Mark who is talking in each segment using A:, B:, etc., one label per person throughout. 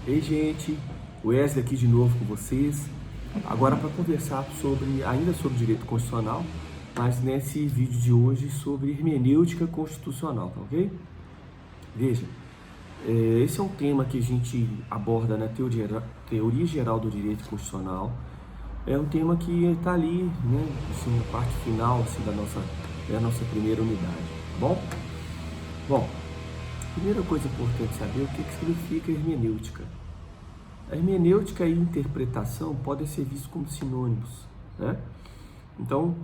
A: Ei, gente, Wesley aqui de novo com vocês. Agora para conversar ainda sobre direito constitucional, mas nesse vídeo de hoje sobre hermenêutica constitucional, tá ok? Veja, esse é um tema que a gente aborda na teoria geral do direito constitucional. É um tema que está ali, né, assim, na parte final assim, da nossa primeira unidade, tá bom? Bom, primeira coisa importante saber é o que significa hermenêutica. A hermenêutica e interpretação podem ser vistos como sinônimos, né? Então,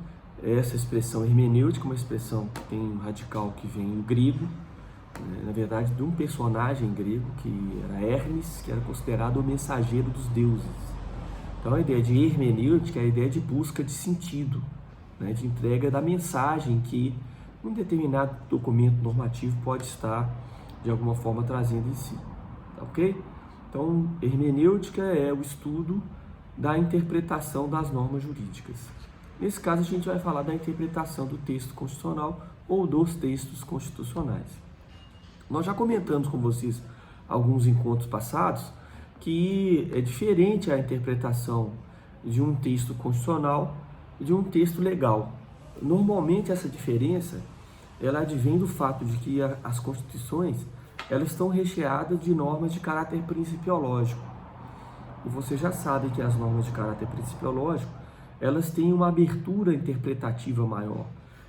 A: essa expressão hermenêutica é uma expressão que tem um radical que vem do grego, né? Na verdade, de um personagem grego que era Hermes, que era considerado o mensageiro dos deuses. Então, a ideia de hermenêutica é a ideia de busca de sentido, né? De entrega da mensagem que um determinado documento normativo pode estar, de alguma forma, trazendo em si, tá ok? Então, hermenêutica é o estudo da interpretação das normas jurídicas. Nesse caso, a gente vai falar da interpretação do texto constitucional ou dos textos constitucionais. Nós já comentamos com vocês alguns encontros passados que é diferente a interpretação de um texto constitucional de um texto legal. Normalmente, essa diferença ela advém do fato de que as constituições elas estão recheadas de normas de caráter principiológico. E você já sabe que as normas de caráter principiológico, elas têm uma abertura interpretativa maior.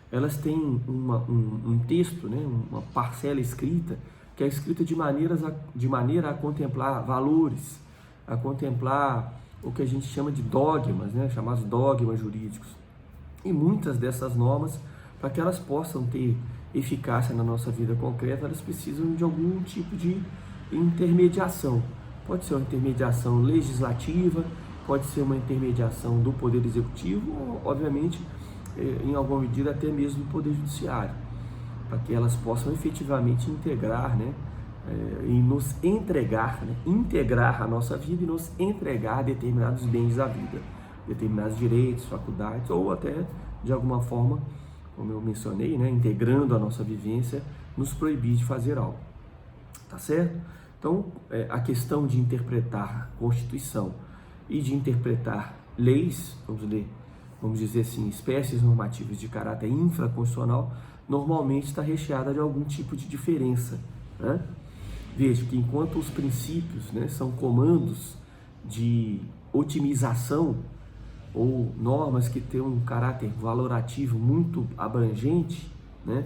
A: Elas têm um texto, né, uma parcela escrita, que é escrita de maneira a contemplar valores, a contemplar o que a gente chama de dogmas, né, chamados dogmas jurídicos. E muitas dessas normas, para que elas possam ter eficácia na nossa vida concreta, elas precisam de algum tipo de intermediação. Pode ser uma intermediação legislativa, pode ser uma intermediação do Poder Executivo, ou, obviamente, em alguma medida, até mesmo do Poder Judiciário, para que elas possam efetivamente integrar, né, e nos entregar, né, integrar a nossa vida e nos entregar determinados bens da vida, determinados direitos, faculdades, ou até, de alguma forma, como eu mencionei, né, integrando a nossa vivência, nos proibir de fazer algo, tá certo? Então, a questão de interpretar a Constituição e de interpretar leis, vamos dizer assim, espécies normativas de caráter infraconstitucional, normalmente está recheada de algum tipo de diferença, né? Veja que enquanto os princípios, né, são comandos de otimização, ou normas que têm um caráter valorativo muito abrangente, né?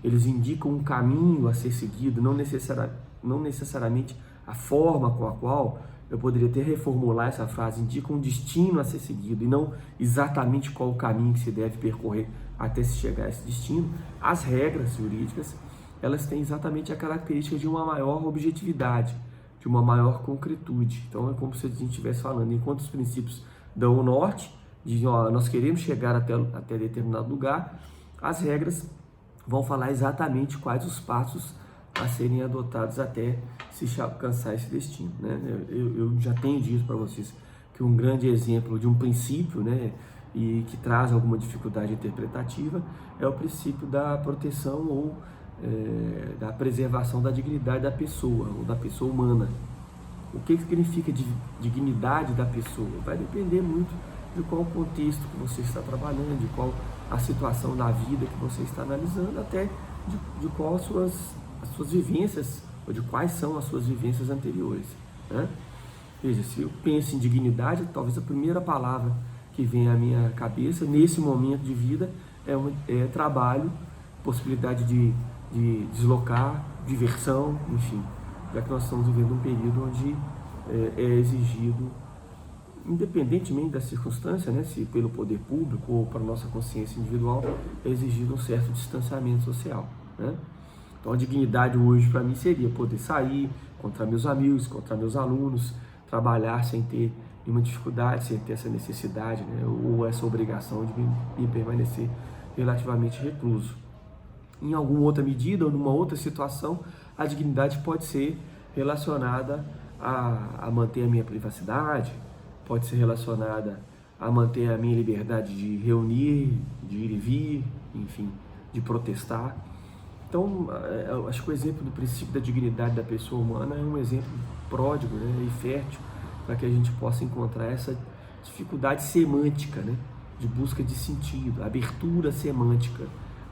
A: Eles indicam um caminho a ser seguido, não necessariamente a forma com a qual, eu poderia até reformular essa frase, indica um destino a ser seguido e não exatamente qual o caminho que se deve percorrer até se chegar a esse destino. As regras jurídicas, elas têm exatamente a característica de uma maior objetividade, de uma maior concretude. Então é como se a gente estivesse falando, enquanto os princípios dão o norte, de nós queremos chegar até determinado lugar, as regras vão falar exatamente quais os passos a serem adotados até se alcançar esse destino, né? Eu já tenho dito para vocês que um grande exemplo de um princípio, né, e que traz alguma dificuldade interpretativa é o princípio da proteção ou da preservação da dignidade da pessoa ou da pessoa humana. O que significa dignidade da pessoa? Vai depender muito de qual contexto que você está trabalhando, de qual a situação da vida que você está analisando, até de qual as suas vivências, ou de quais são as suas vivências anteriores, né? Veja, se eu penso em dignidade, talvez a primeira palavra que vem à minha cabeça, nesse momento de vida, é trabalho, possibilidade de deslocar, diversão, enfim, já que nós estamos vivendo um período onde é exigido, independentemente da circunstância, né, se pelo poder público ou para a nossa consciência individual, é exigido um certo distanciamento social, né? Então a dignidade hoje para mim seria poder sair, encontrar meus amigos, encontrar meus alunos, trabalhar sem ter nenhuma dificuldade, sem ter essa necessidade, né, ou essa obrigação de me permanecer relativamente recluso. Em alguma outra medida ou numa outra situação, a dignidade pode ser relacionada a manter a minha privacidade, pode ser relacionada a manter a minha liberdade de reunir, de ir e vir, enfim, de protestar. Então, acho que o exemplo do princípio da dignidade da pessoa humana é um exemplo pródigo, né, e fértil para que a gente possa encontrar essa dificuldade semântica, né, de busca de sentido, abertura semântica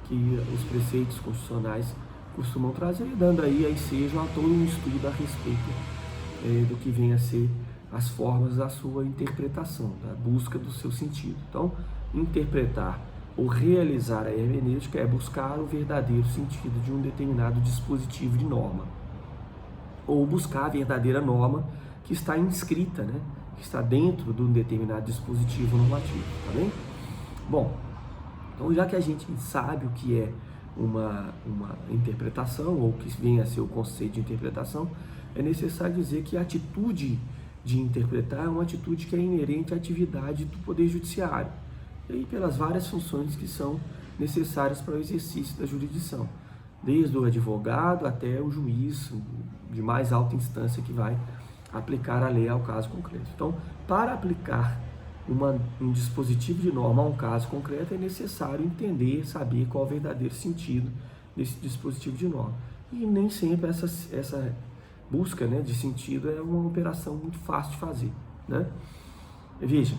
A: que os preceitos constitucionais costumam trazer, dando aí ensejo a todo um estudo a respeito do que vem a ser as formas da sua interpretação, da busca do seu sentido. Então, interpretar ou realizar a hermenêutica é buscar o verdadeiro sentido de um determinado dispositivo de norma, ou buscar a verdadeira norma que está inscrita, né, que está dentro de um determinado dispositivo normativo, tá bem? Bom, então já que a gente sabe o que é uma interpretação, ou o que vem a ser o conceito de interpretação, é necessário dizer que a atitude de interpretar é uma atitude que é inerente à atividade do Poder Judiciário, e pelas várias funções que são necessárias para o exercício da jurisdição, desde o advogado até o juiz de mais alta instância que vai aplicar a lei ao caso concreto. Então, para aplicar um dispositivo de norma a um caso concreto, é necessário entender, saber qual é o verdadeiro sentido desse dispositivo de norma. E nem sempre essa busca, né, de sentido é uma operação muito fácil de fazer, né? Veja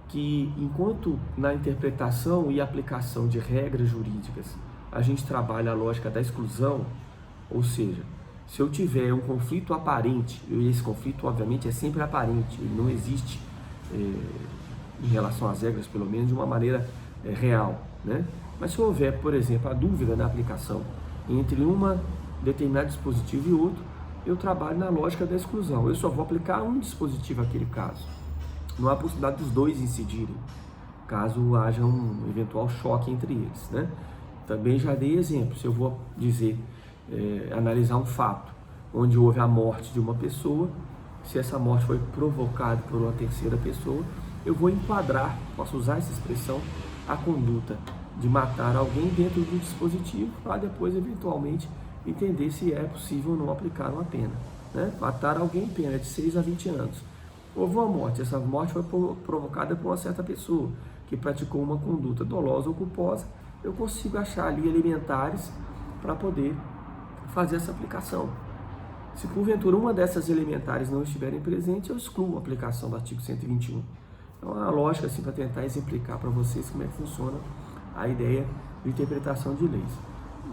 A: que enquanto na interpretação e aplicação de regras jurídicas a gente trabalha a lógica da exclusão, ou seja, se eu tiver um conflito aparente, e esse conflito obviamente é sempre aparente, ele não existe em relação às regras, pelo menos de uma maneira real, né? Mas se houver, por exemplo, a dúvida na aplicação entre um determinado dispositivo e outro, eu trabalho na lógica da exclusão. Eu só vou aplicar um dispositivo àquele caso. Não há possibilidade dos dois incidirem, caso haja um eventual choque entre eles, né? Também já dei exemplo. Se eu vou dizer, analisar um fato onde houve a morte de uma pessoa, se essa morte foi provocada por uma terceira pessoa, eu vou enquadrar, posso usar essa expressão, a conduta de matar alguém dentro do dispositivo, para depois eventualmente entender se é possível ou não aplicar uma pena, né? Matar alguém, pena de 6 a 20 anos. Houve uma morte, essa morte foi provocada por uma certa pessoa que praticou uma conduta dolosa ou culposa, eu consigo achar ali elementares para poder fazer essa aplicação. Se porventura uma dessas elementares não estiverem presentes, eu excluo a aplicação do artigo 121. Então, é uma lógica assim para tentar exemplificar para vocês como é que funciona a ideia de interpretação de leis.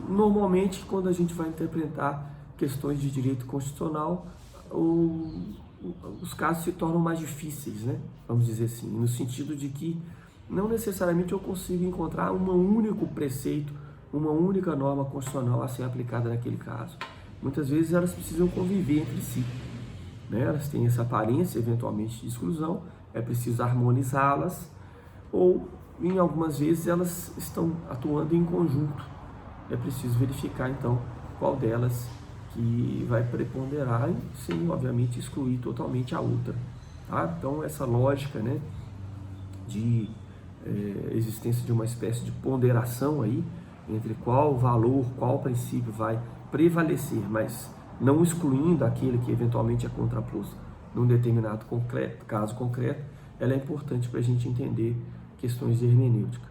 A: Normalmente, quando a gente vai interpretar questões de direito constitucional, os casos se tornam mais difíceis, né? Vamos dizer assim, no sentido de que não necessariamente eu consigo encontrar um único preceito, uma única norma constitucional a ser aplicada naquele caso. Muitas vezes elas precisam conviver entre si, né? Elas têm essa aparência, eventualmente, de exclusão, é preciso harmonizá-las, ou, em algumas vezes, elas estão atuando em conjunto. É preciso verificar, então, qual delas que vai preponderar, sem, obviamente, excluir totalmente a outra, tá? Então, essa lógica, né, de existência de uma espécie de ponderação aí, entre qual valor, qual princípio vai prevalecer, mas não excluindo aquele que eventualmente é contraposto num determinado caso concreto, ela é importante para a gente entender questões de hermenêutica.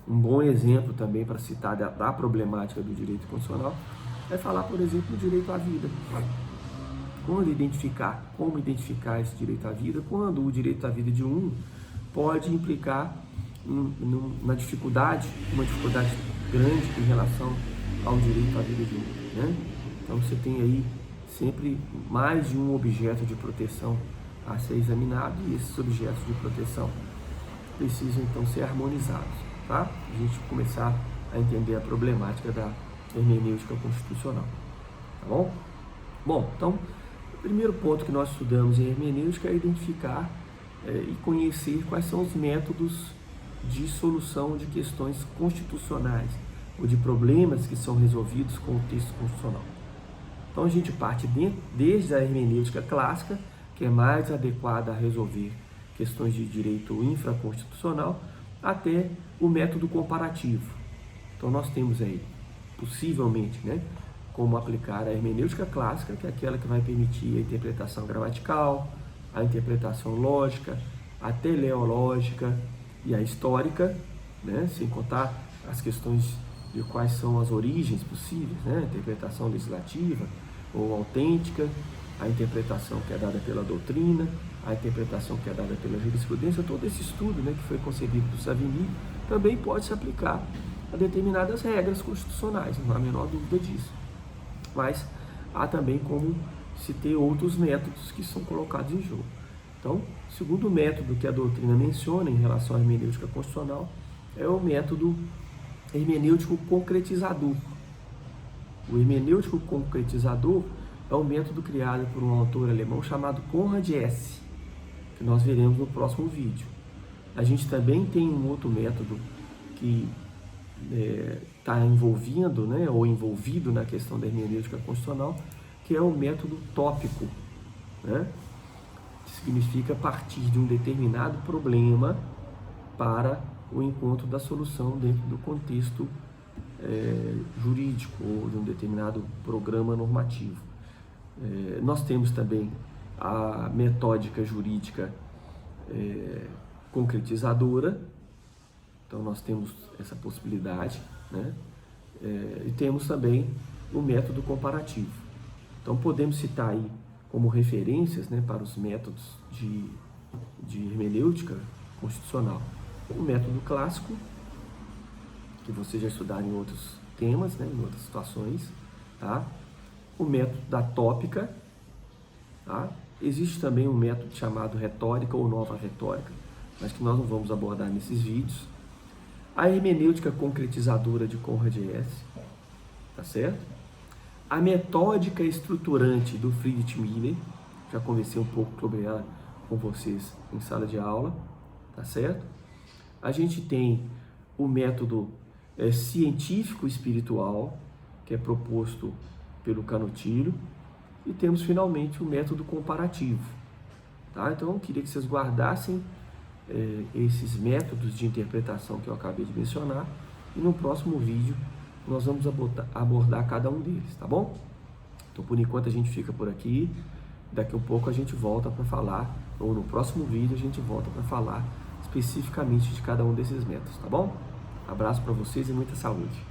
A: Um bom exemplo também para citar da problemática do direito constitucional é falar, por exemplo, do direito à vida. Como identificar esse direito à vida, quando o direito à vida de um pode implicar uma dificuldade grande em relação ao direito à vida de outro, né? Então você tem aí sempre mais de um objeto de proteção a ser examinado, e esses objetos de proteção precisam então ser harmonizados, tá? A gente começar a entender a problemática da hermenêutica constitucional, tá bom? Bom, então o primeiro ponto que nós estudamos em hermenêutica é identificar e conhecer quais são os métodos de solução de questões constitucionais ou de problemas que são resolvidos com o texto constitucional. Então a gente parte desde a hermenêutica clássica, que é mais adequada a resolver questões de direito infraconstitucional, até o método comparativo. Então nós temos aí, possivelmente, né, como aplicar a hermenêutica clássica, que é aquela que vai permitir a interpretação gramatical, a interpretação lógica, a teleológica e a histórica, né, sem contar as questões de quais são as origens possíveis, né, interpretação legislativa ou autêntica, a interpretação que é dada pela doutrina, a interpretação que é dada pela jurisprudência, todo esse estudo, né, que foi concebido por Savigny, também pode se aplicar a determinadas regras constitucionais, não há a menor dúvida disso. Mas há também como se ter outros métodos que são colocados em jogo. Então, o segundo método que a doutrina menciona em relação à hermenêutica constitucional é o método hermenêutico concretizador. O hermenêutico concretizador é um método criado por um autor alemão chamado Konrad Hesse, que nós veremos no próximo vídeo. A gente também tem um outro método que está envolvendo, né, ou envolvido na questão da hermenêutica constitucional, que é o método tópico, né? Que significa partir de um determinado problema para o encontro da solução dentro do contexto jurídico ou de um determinado programa normativo. Nós temos também a metódica jurídica concretizadora, então nós temos essa possibilidade, né? E temos também o método comparativo. Então podemos citar aí como referências, né, para os métodos de hermenêutica constitucional o método clássico, que vocês já estudaram em outros temas, né, em outras situações, tá? O método da tópica, tá? Existe também um método chamado retórica ou nova retórica, mas que nós não vamos abordar nesses vídeos. A hermenêutica concretizadora de Konrad Hesse, tá certo? A metódica estruturante do Friedrich Miller, já conversei um pouco sobre ela com vocês em sala de aula, tá certo? A gente tem o método científico espiritual, que é proposto pelo Canutilho, e temos finalmente o método comparativo, tá? Então eu queria que vocês guardassem esses métodos de interpretação que eu acabei de mencionar, e no próximo vídeo nós vamos abordar cada um deles, tá bom? Então por enquanto a gente fica por aqui, daqui a pouco a gente volta para falar, ou no próximo vídeo a gente volta para falar especificamente de cada um desses métodos, tá bom? Abraço para vocês e muita saúde!